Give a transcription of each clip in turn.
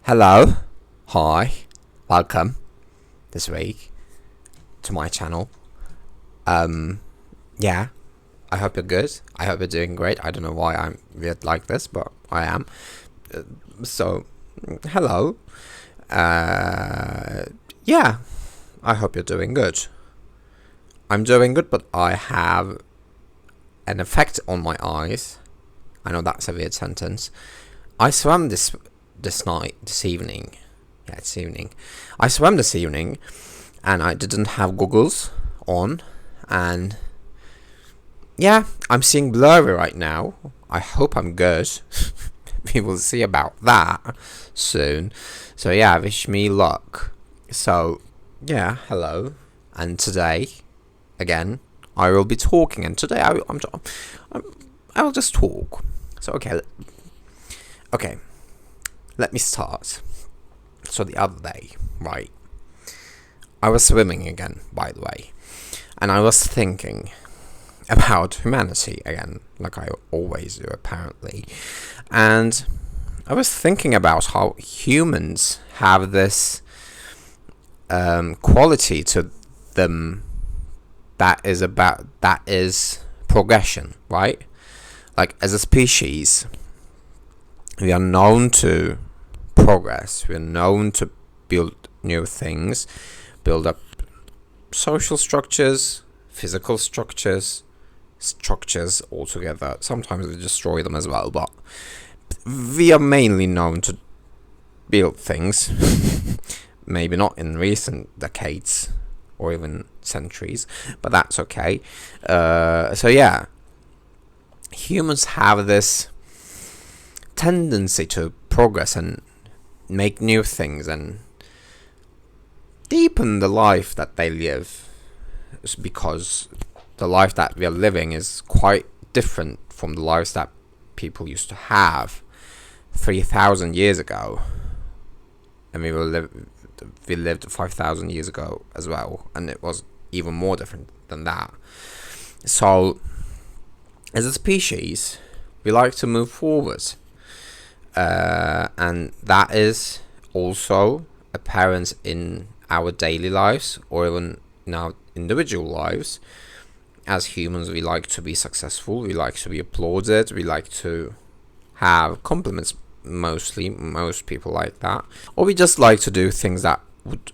Hello, hi, welcome this week to my channel. Yeah, I hope you're good. I hope you're doing great. I don't know why I'm weird like this, but I am. So, hello. Yeah, I hope you're doing good. I'm doing good, but I have an effect on my eyes. I know that's a weird sentence. I swam this evening. Yeah, it's evening. I swam this evening, and I didn't have goggles on, and yeah, I'm seeing blurry right now. I hope I'm good. We will see about that soon. So yeah, wish me luck. So yeah, hello, and today, again, I will be talking, and today I will just talk. So okay. Let me start. So the other day, right, I was swimming again, by the way, and I was thinking about humanity again, like I always do, apparently. And I was thinking about how humans have this quality to them that is progression, right? Like, as a species, we are known to progress. We're known to build new things, build up social structures, physical structures altogether. Sometimes we destroy them as well, but we are mainly known to build things. Maybe not in recent decades or even centuries, but that's okay. So yeah, humans have this tendency to progress and make new things and deepen the life that they live, because the life that we are living is quite different from the lives that people used to have 3,000 years ago, and we lived 5,000 years ago as well, and it was even more different than that. So as a species, we like to move forward. And that is also apparent in our daily lives, or even in our individual lives. As humans, we like to be successful, we like to be applauded, we like to have compliments. Most people like that, or we just like to do things that would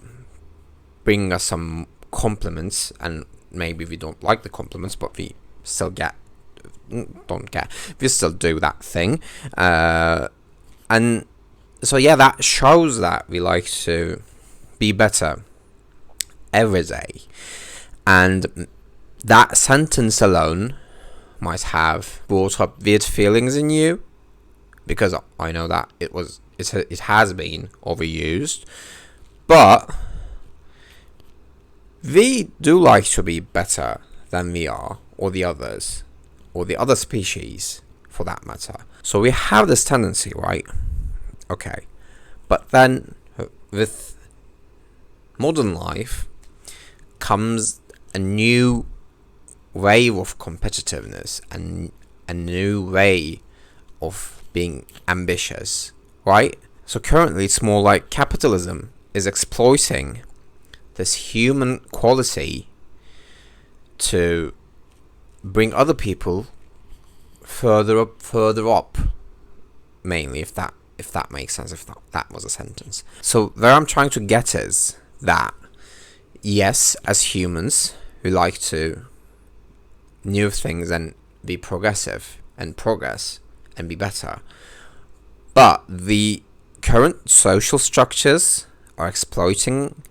bring us some compliments, and maybe we don't like the compliments, but we still we still do that thing. And so yeah, that shows that we like to be better every day. And that sentence alone might have brought up weird feelings in you, because I know that it has been overused. But we do like to be better than we are, or the others, or the other species for that matter. So we have this tendency, right? Okay. But then with modern life comes a new wave of competitiveness and a new way of being ambitious, right? So currently it's more like capitalism is exploiting this human quality to bring other people further up, mainly, if that makes sense, if that was a sentence. So where I'm trying to get is that, yes, as humans, we like to new things and be progressive and progress and be better, but the current social structures are exploiting.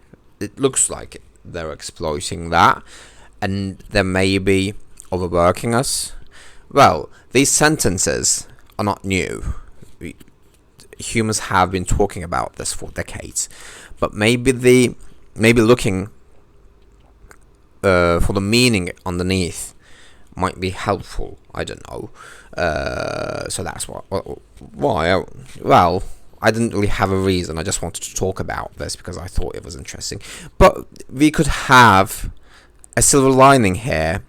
It looks like they're exploiting that, and they may be overworking us. Well, these sentences are not new. Humans have been talking about this for decades, but maybe looking for the meaning underneath might be helpful. I don't know. So that's why. Well, I didn't really have a reason. I just wanted to talk about this because I thought it was interesting. But we could have a silver lining here,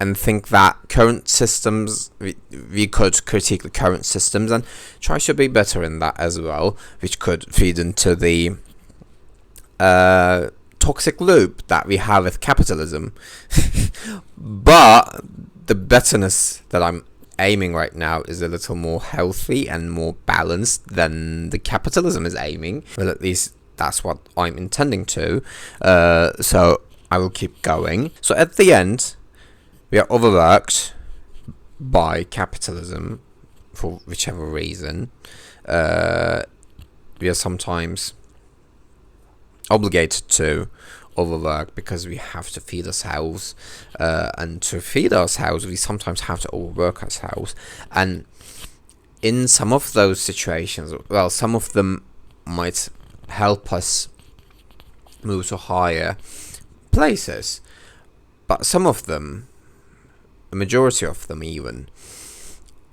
and think that current systems, we could critique the current systems and try to be better in that as well, which could feed into the toxic loop that we have with capitalism. But the betterness that I'm aiming right now is a little more healthy and more balanced than the capitalism is aiming. Well, at least that's what I'm intending to. So I will keep going. So at the end, we are overworked by capitalism for whichever reason. We are sometimes obligated to overwork because we have to feed ourselves, and to feed ourselves we sometimes have to overwork ourselves. And in some of those situations, well, some of them might help us move to higher places, but some of them, the majority of them even,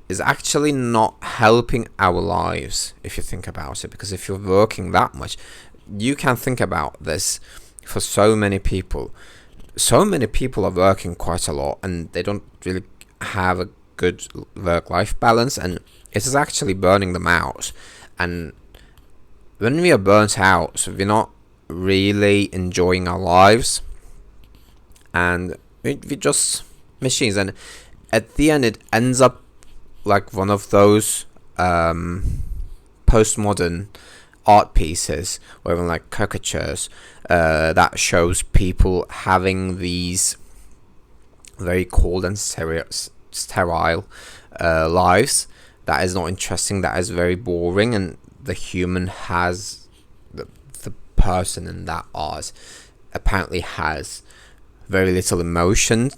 is actually not helping our lives, if you think about it. Because if you're working that much, you can think about this. For so many people are working quite a lot, and they don't really have a good work-life balance, and it is actually burning them out. And when we are burnt out, we're not really enjoying our lives, and we're just machines. And at the end, it ends up like one of those postmodern art pieces, or even like caricatures, that shows people having these very cold and sterile lives. That is not interesting, that is very boring, and the human has, the person in that art apparently has very little emotion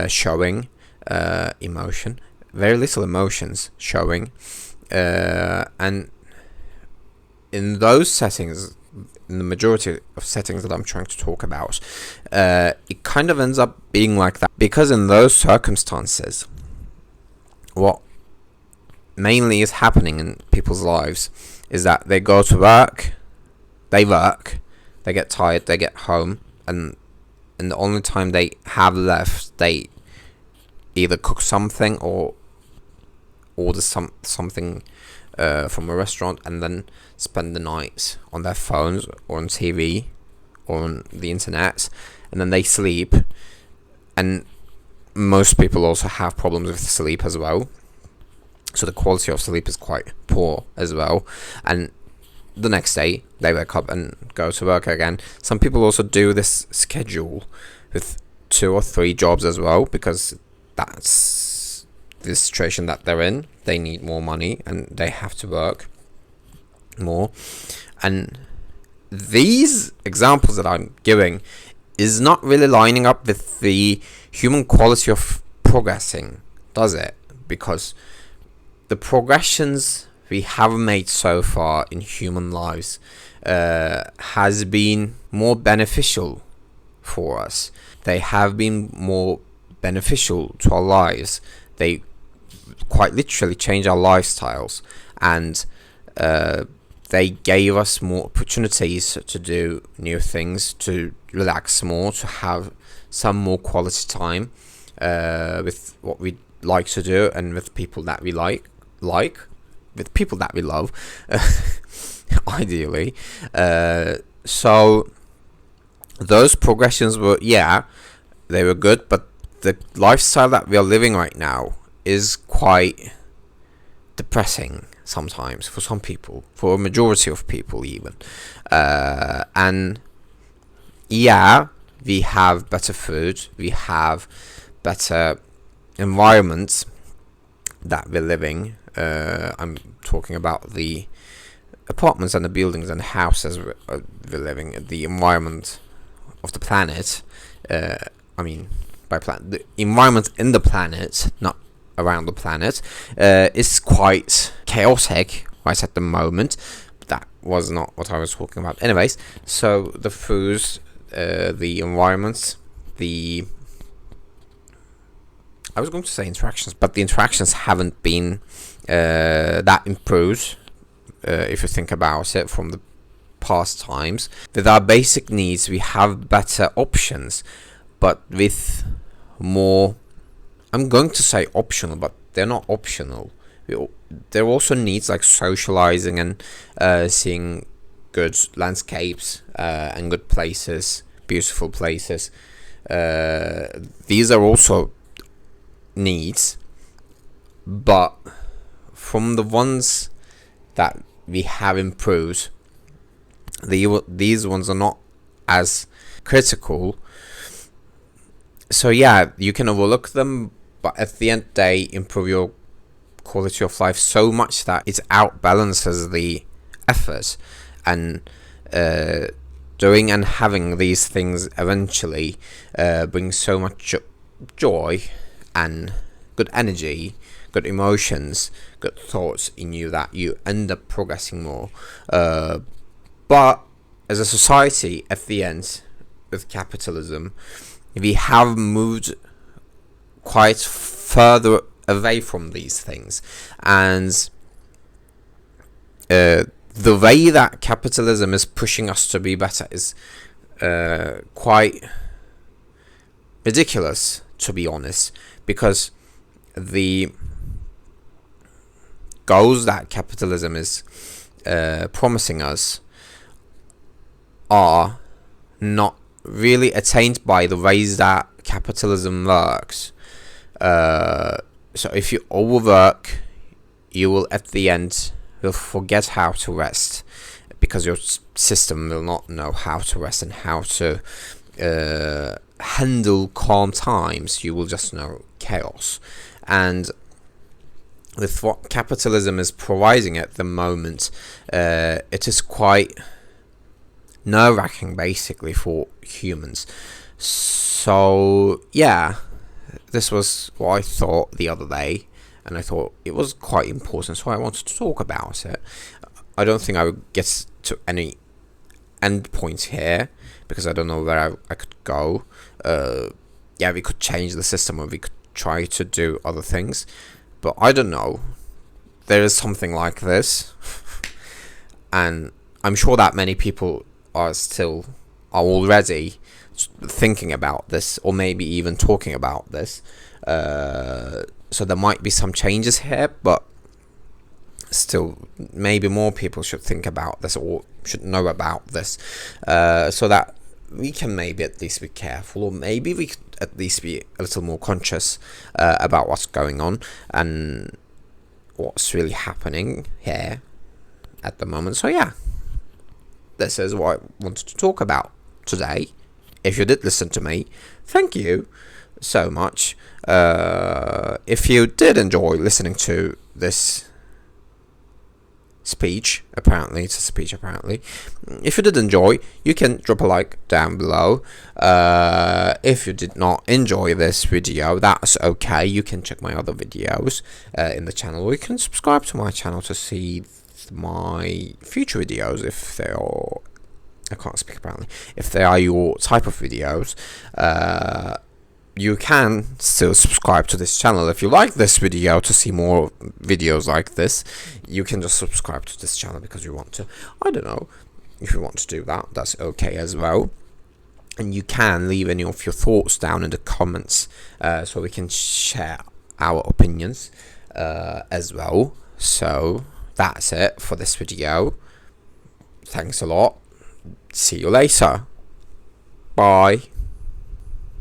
showing, very little emotions showing, and in those settings, in the majority of settings that I'm trying to talk about, it kind of ends up being like that. Because in those circumstances, what mainly is happening in people's lives is that they go to work, they get tired, they get home, and the only time they have left, they either cook something or order something from a restaurant, and then spend the night on their phones or on TV or on the internet, and then they sleep. And most people also have problems with sleep as well, so the quality of sleep is quite poor as well. And the next day they wake up and go to work again. Some people also do this schedule with 2 or 3 jobs as well, because that's the situation that they're in. They need more money and they have to work more. And these examples that I'm giving is not really lining up with the human quality of progressing, does it? Because the progressions we have made so far in human lives has been more beneficial for us. They have been more beneficial to our lives. They quite literally change our lifestyles, and they gave us more opportunities to do new things, to relax more, to have some more quality time with what we like to do, and with people that we like with people that we love, ideally. So those progressions were, they were good, but the lifestyle that we are living right now is quite depressing sometimes for some people, for a majority of people even. And we have better food, we have better environments that we're living. I'm talking about the apartments and the buildings and the houses we're living, the environment of the planet. The environment in the planet, not around the planet, is quite chaotic right at the moment. But that was not what I was talking about. Anyways, so the foods, the environments, I was going to say interactions, but the interactions haven't been that improved, if you think about it, from the past times. With our basic needs, we have better options, but with more, I'm going to say optional, but they're not optional. There are also needs like socializing and seeing good landscapes and good places, beautiful places. These are also needs, but from the ones that we have improved, these ones are not as critical. So yeah, you can overlook them, but at the end of the day, improve your quality of life so much that it outbalances the effort. And doing and having these things eventually brings so much joy and good energy, good emotions, good thoughts in you that you end up progressing more. But as a society, at the end, with capitalism, we have moved quite further away from these things, and the way that capitalism is pushing us to be better is quite ridiculous, to be honest, because the goals that capitalism is promising us are not really attained by the ways that capitalism works. So if you overwork, you will at the end will forget how to rest, because your system will not know how to rest and how to handle calm times. You will just know chaos. And with what capitalism is providing at the moment, it is quite nerve-wracking basically for humans. So yeah, this was what I thought the other day, and I thought it was quite important, so I wanted to talk about it. I don't think I would get to any end point here, because I don't know where I could go. Yeah, we could change the system, or we could try to do other things, but I don't know. There is something like this, and I'm sure that many people are already thinking about this, or maybe even talking about this. So there might be some changes here, but still, maybe more people should think about this, or should know about this, so that we can maybe at least be careful, or maybe we could at least be a little more conscious about what's going on and what's really happening here at the moment. So yeah, this is what I wanted to talk about today. If you did listen to me, thank you so much. If you did enjoy listening to this speech, apparently it's a speech, apparently. If you did enjoy, you can drop a like down below. If you did not enjoy this video, that's okay. You can check my other videos in the channel, or you can subscribe to my channel to see my future videos if they are, I can't speak apparently, if they are your type of videos. You can still subscribe to this channel. If you like this video to see more videos like this, you can just subscribe to this channel because you want to. I don't know, if you want to do that, that's okay as well. And you can leave any of your thoughts down in the comments, so we can share our opinions as well. So that's it for this video. Thanks a lot. See you later. Bye.